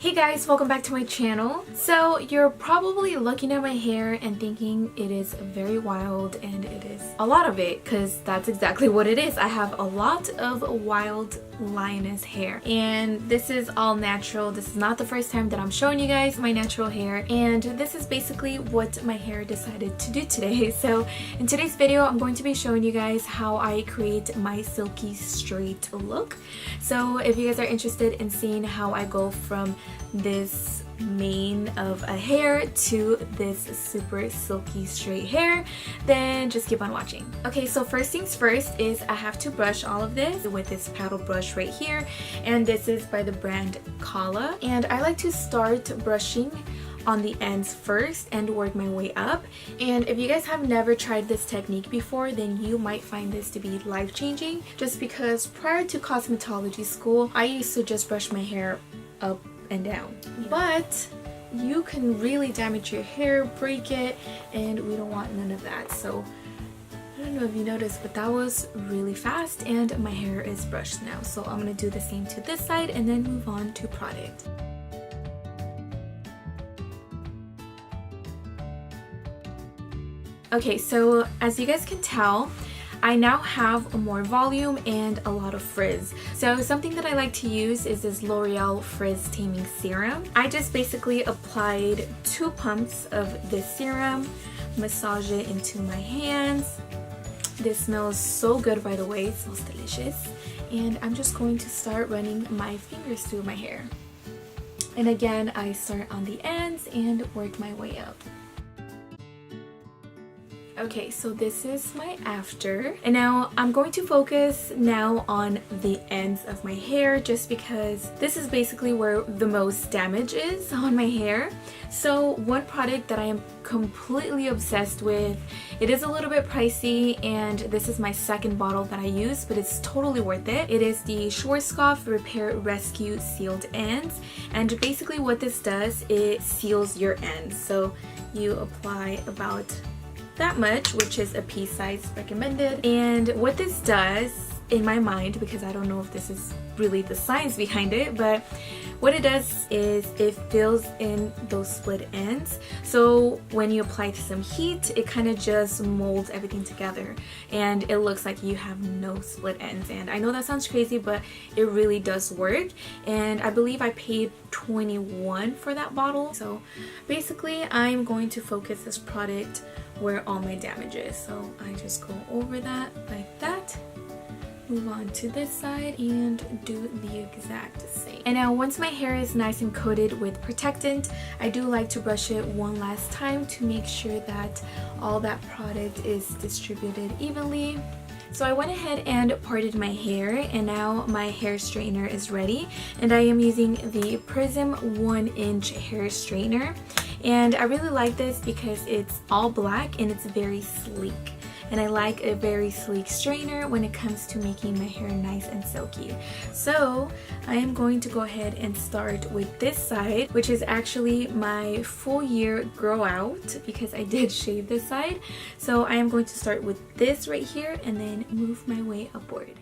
Hey guys, welcome back to my channel. So you're probably looking at my hair and thinking it is very wild, and it is a lot of it, because that's exactly what it is. I have a lot of wild lioness hair, and this is all natural. This is not the first time that I'm showing you guys my natural hair, and this is basically what my hair decided to do today. So in today's video, I'm going to be showing you guys how I create my silky straight look. So if you guys are interested in seeing how I go from this mane of a hair to this super silky straight hair, then just keep on watching. Okay, so first things first is I have to brush all of this with this paddle brush right here, and this is by the brand Cala, and I like to start brushing on the ends first and work my way up. And if you guys have never tried this technique before, then you might find this to be life-changing, just because prior to cosmetology school I used to just brush my hair up and down, but you can really damage your hair, break it, and we don't want none of that. So I don't know if you noticed, but that was really fast, and my hair is brushed now. So I'm gonna do the same to this side and then move on to product. Okay, so as you guys can tell, I now have more volume and a lot of frizz. So something that I like to use is this Loreal Frizz Taming Serum. I just basically applied 2 pumps of this serum, massage it into my hands. This smells so good, by the way, it smells delicious. And I'm just going to start running my fingers through my hair. And again, I start on the ends and work my way up. Okay, so this is my after, and now I'm going to focus now on the ends of my hair, just because this is basically where the most damage is on my hair. So one product that I am completely obsessed with, it is a little bit pricey, and this is my second bottle that I use, but it's totally worth it. It is the Schwarzkopf Repair Rescue Sealed Ends, and basically what this does, it seals your ends. So you apply about that much, which is a pea size recommended. And what this does, in my mind, because I don't know if this is really the science behind it, but what it does is it fills in those split ends. So when you apply some heat, it kind of just molds everything together, and it looks like you have no split ends. And I know that sounds crazy, but it really does work. And I believe I paid $21 for that bottle. So basically I'm going to focus this product where all my damage is. So I just go over that like that, move on to this side, and do the exact same. And now once my hair is nice and coated with protectant, I do like to brush it one last time to make sure that all that product is distributed evenly. So I went ahead and parted my hair, and now my hair straightener is ready, and I am using the Prism 1-inch hair straightener. And I really like this because it's all black and it's very sleek. And I like a very sleek straightener when it comes to making my hair nice and silky. So I am going to go ahead and start with this side, which is actually my full year grow out, because I did shave this side. So I am going to start with this right here and then move my way upward.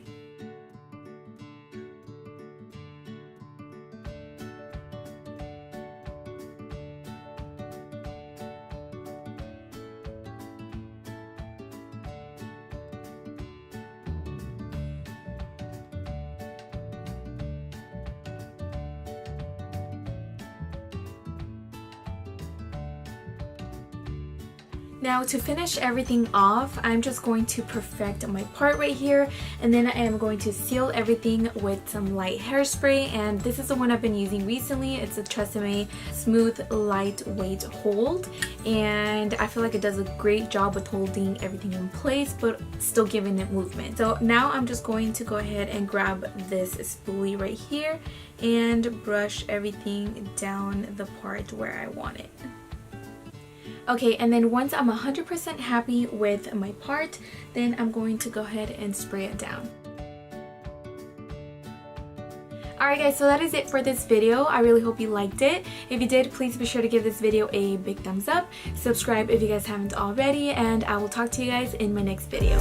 Now to finish everything off, I'm just going to perfect my part right here, and then I am going to seal everything with some light hairspray, and this is the one I've been using recently. It's a Tresemme Smooth Lightweight Hold, and I feel like it does a great job with holding everything in place but still giving it movement. So now I'm just going to go ahead and grab this spoolie right here and brush everything down the part where I want it. Okay, and then once I'm 100% happy with my part, then I'm going to go ahead and spray it down. Alright guys, so that is it for this video. I really hope you liked it. If you did, please be sure to give this video a big thumbs up. Subscribe if you guys haven't already, and I will talk to you guys in my next video.